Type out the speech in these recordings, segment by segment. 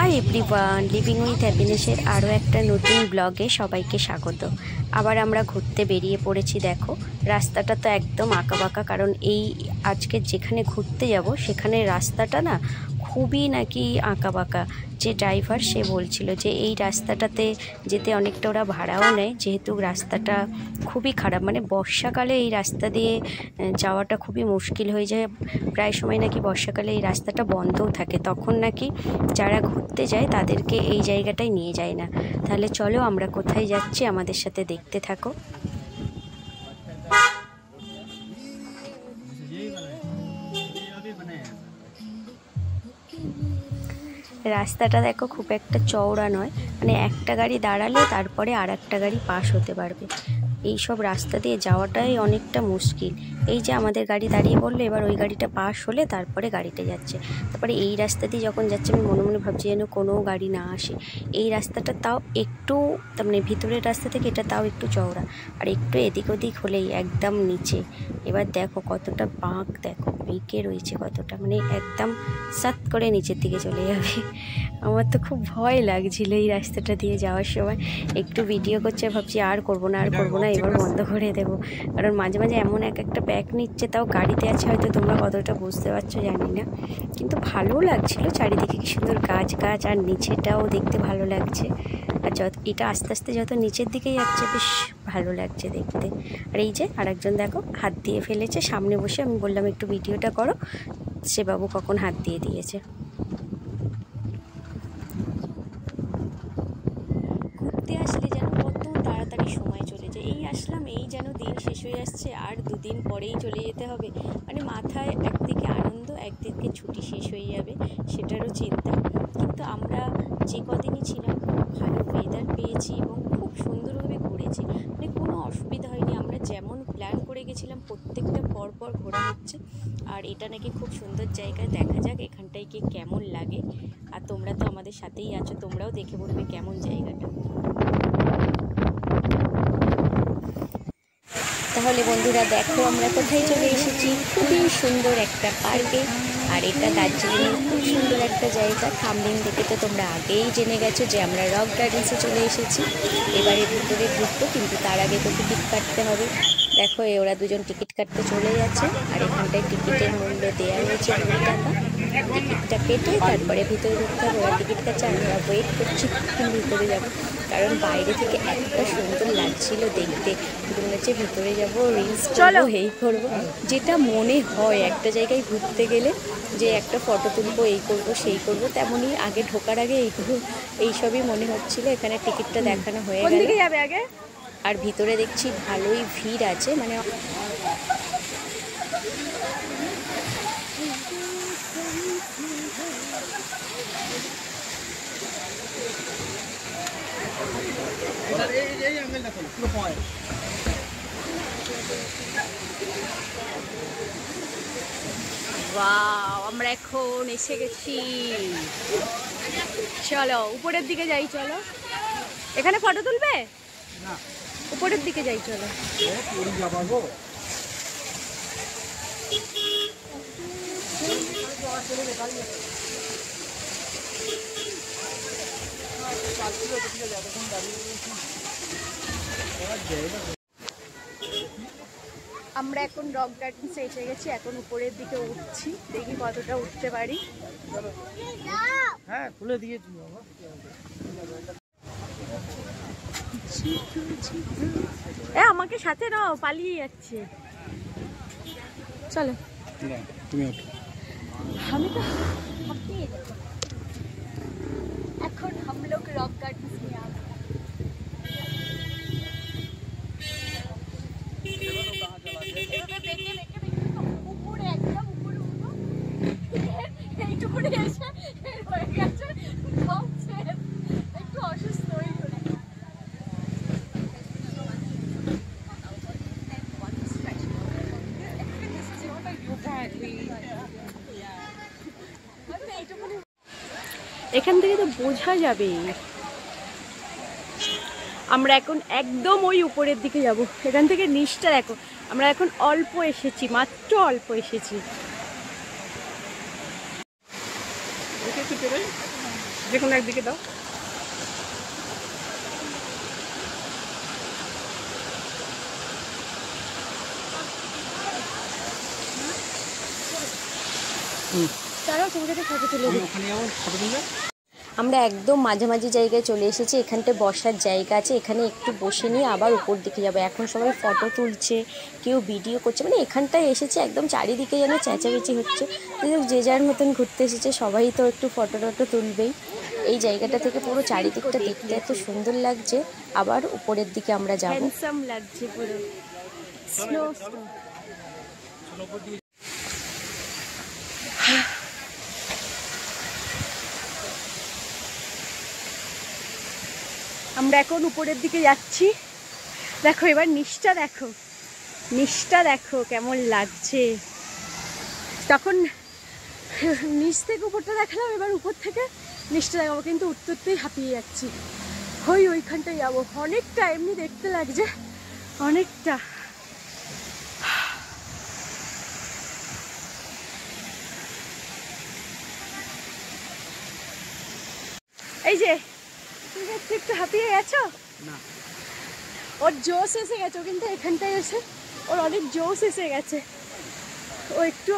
Hi everyone, living with হ্যাপিনেসের আরও একটা নতুন ব্লগে সবাইকে স্বাগত। আবার আমরা ঘুরতে বেরিয়ে পড়েছি। দেখো রাস্তাটা তো একদম আঁকাবাঁকা, কারণ এই আজকে যেখানে ঘুরতে যাব সেখানে রাস্তাটা না খুবই নাকি আঁকাবাঁকা। যে ড্রাইভার সে বলছিল যে এই রাস্তাটাতে যেতে অনেকটা ওরা ভাড়াও নেয়, যেহেতু রাস্তাটা খুবই খারাপ। মানে বর্ষাকালে এই রাস্তা দিয়ে যাওয়াটা খুবই মুশকিল হয়ে যায়। প্রায় সময় নাকি বর্ষাকালে এই রাস্তাটা বন্ধও থাকে, তখন নাকি যারা ঘুরতে যায় তাদেরকে এই জায়গাটায় নিয়ে যায় না। তাহলে চলো আমরা কোথায় যাচ্ছি আমাদের সাথে দেখতে থাকো। রাস্তাটা দেখো খুব একটা চওড়া নয়, মানে একটা গাড়ি দাঁড়ালে তারপরে আর একটা গাড়ি পাস হতে পারবে। এই সব রাস্তা দিয়ে যাওয়াটাই অনেকটা মুশকিল। এই যে আমাদের গাড়ি দাঁড়িয়ে পড়লো, এবার ওই গাড়িটা পাস হলে তারপরে গাড়িটা যাচ্ছে। তারপরে এই রাস্তা দিয়ে যখন যাচ্ছে আমি মনে মনে ভাবছি যেন কোনো গাড়ি না আসে। এই রাস্তাটা তাও একটু, তার মানে ভিতরের রাস্তা থেকে এটা তাও একটু চওড়া, আর একটু এদিক ওদিক হলেই একদম নিচে। এবার দেখো কতটা বাঁক, দেখো বেঁকে রয়েছে কতটা, মানে একদম সাত করে নিচের দিকে চলে যাবে। আমার তো খুব ভয় লাগছিল এই রাস্তাটা দিয়ে যাওয়ার সময়। একটু ভিডিও করছে, ভাবছি আর করবো না, এবার বন্ধ করে দেবো। কারণ মাঝে মাঝে এমন একটা ব্যাক নিচ্ছে, তাও গাড়িতে আছে, হয়তো তোমরা কতটা বুঝতে পারছো জানি না, কিন্তু ভালোও লাগছিলো। চারিদিকে কি সুন্দর গাছ গাছ, আর নিচেটাও দেখতে ভালো লাগছে। আর এটা আস্তে আস্তে যত নিচের দিকে যাচ্ছে বেশ ভালো লাগছে দেখতে। আর এই যে আরেকজন দেখো হাত দিয়ে ফেলেছে সামনে বসে, আমি বললাম একটু ভিডিওটা করো, সে বাবু কখন হাত দিয়ে দিয়েছে। ঘুরতে আসলে যেন কত তাড়াতাড়ি সময় চলে যায়। এই আসলাম, এই যেন দিন শেষ হয়ে আসছে, আর দুদিন পরেই চলে যেতে হবে। মানে মাথায় একদিকে আনন্দ, একদিকে ছুটি শেষ হয়ে যাবে সেটারও চিন্তা। কিন্তু আমরা যে কদিনই ছিলাম খুব ভালো ওয়েদার পেয়েছি এবং খুব সুন্দরভাবে ঘুরেছি, মানে কোনো অসুবিধা হয়নি। আমরা যেমন প্ল্যান করে গেছিলাম প্রত্যেকটা পরপর ঘোরা হচ্ছে। আর এটা নাকি খুব সুন্দর জায়গা, দেখা যাক এখানটায় গিয়ে কেমন লাগে। আর তোমরা তো আমাদের সাথেই আছো, তোমরাও দেখে বলবে কেমন জায়গাটা। তাহলে বন্ধুরা দেখো আমরা কোথায় চলে এসেছি, খুবই সুন্দর একটা পার্কে। আর এটা দার্জিলিংয়ের খুব সুন্দর একটা জায়গা। থামলিং দেখে তো তোমরা আগেই জেনে গেছো যে আমরা রক গার্ডেন্সে চলে এসেছি। এবারে ভিতরে ঢুকবো, কিন্তু তার আগে তো টিকিট কাটতে হবে। দেখো ওরা দুজন টিকিট কাটতে চলে যাচ্ছে, আর এখানটায় টিকিটের মূল্য দেওয়া হয়েছে 2 টাকা। টিকিটটা কেটে তারপরে ভিতরে ঢুকতে হবে। ওরা টিকিট কাটছে, আমরা ওয়েট করছি কখন ভিতরে যাবো, কারণ বাইরে থেকে এতটা সুন্দর লাগছিল দেখতে। মনে হচ্ছে ভিতরে যাবো, রিলস করবো, এই করবো, যেটা মনে হয় একটা জায়গায় ঘুরতে গেলে যে একটা ফটো তুলবো, এই করবো সেই করবো, তেমনই আগে ঢোকার আগে এইসবই মনে হচ্ছিল। এখানে টিকিটটা দেখানো হয়ে গেল, আর ভিতরে দেখছি ভালোই ভিড় আছে। মানে ওয়াও, আমরা এখন এসে গেছি। চলো উপরের দিকে যাই, চলো। এখানে ফটো তুলবে? উপরের দিকে যাই, চলো। আমরা এখন রক গার্ডেন্সে এসে গেছি, এখন উপরের দিকে উঠছি, দেখি কতটা উঠতে পারি। হ্যাঁ খুলে দিয়েছি। আমাকে সাথে নাও, পালিয়ে যাচ্ছে। চলো আমি তো এখন हम लोग रॉक गार्डन में आ गए। উপরে একদম উপরে উঠবো, এইটুকুনি এসে হয়ে গেছে একটু অসুস্থ হয়ে পড়ি। এখান থেকে তো বোঝা যাবে। আমরা এখন একদম ওই উপরের দিকে যাব। এখান থেকে নিচটা দেখো, আমরা এখন অল্প এসেছি, মাত্র অল্প এসেছি। যে কোনো একদিকে দাও। আমরা একদম মাঝামাঝি জায়গায় চলে এসেছি। এখানটায় বসার জায়গা আছে, এখানে একটু বসে নিয়ে আবার উপর দিকে যাবো। এখন সবাই ফটো তুলছে, কেউ ভিডিও করছে, মানে এখানটায় এসেছে একদম চারিদিকে যেন চেঁচামেচি হচ্ছে। যে যার মতন ঘুরতে এসেছে, সবাই তো একটু ফটো টটো তুলবেই। এই জায়গাটা থেকে পুরো চারিদিকটা দেখতে এত সুন্দর লাগছে। আবার উপরের দিকে আমরা যাবো। হ্যান্ডসাম লাগছে পুরো স্নো। আমরা এখন উপরের দিকে যাচ্ছি। দেখো এবার নিচটা দেখো, নিচটা দেখো কেমন লাগছে। তখন নিচ থেকে উপরটা দেখালাম, এবার উপর থেকে নিচটা দেখাবো, কিন্তু উঠতে উঠতেই হাঁপিয়ে যাচ্ছি। ওইখানটায় যাবো। অনেকটা এমনি দেখতে লাগছে, অনেকটা। এই যে তুমি একটু হাঁপিয়ে গেছো না? ওর জোশ এসে গেছে, কিন্তু এখানটায় এসে ওর অনেক জোশ এসে গেছে। ও একটু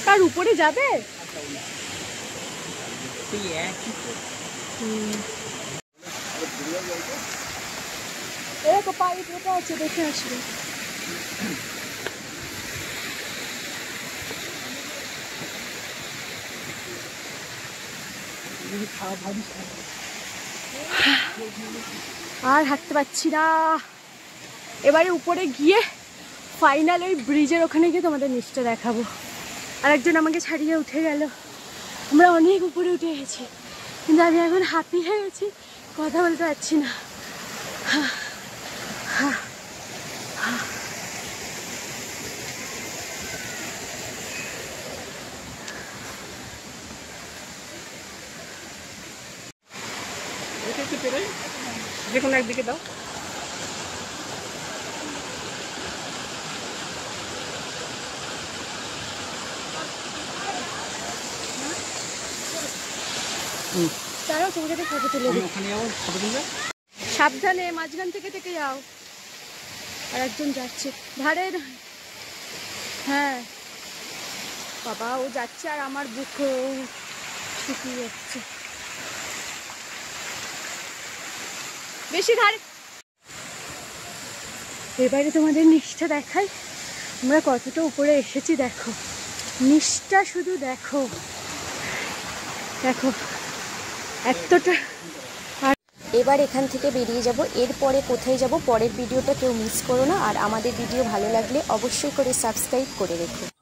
তার উপরে যাবে। পায়ে ফোটা আছে, দেখে আসবে। আর হাঁটতে পারছি না। এবারে উপরে গিয়ে ফাইনাল ওই ব্রিজের ওখানে গিয়ে তোমাদের নিচটা দেখাবো। আর একজন আমাকে ছাড়িয়ে উঠে গেল। আমরা অনেক উপরে উঠে গেছি, কিন্তু আমি এখন হাঁপি হয়ে গেছি, কথা বলতে পারছি না। যে কোনো একদিকে দাও। তারাও তোমাকে ফটো তুলে দিই। সাবধানে, মাঝখান থেকে থেকে যাও। আর একজন যাচ্ছে ধারের। হ্যাঁ বাবা, ও যাচ্ছে আর আমার বুক শুকিয়ে যাচ্ছে। বেশি ধারে। এবারে তোমাদের নিচটা দেখাই, আমরা কতটা উপরে এসেছি। দেখো নিচটা, শুধু দেখো দেখো এতটা। এবার এখান থেকে বেরিয়ে যাব। এরপরে কোথায় যাব, পরের ভিডিওটা কেউ মিস করো না। আর আমাদের ভিডিও ভালো লাগলে অবশ্যই করে সাবস্ক্রাইব করে রেখো।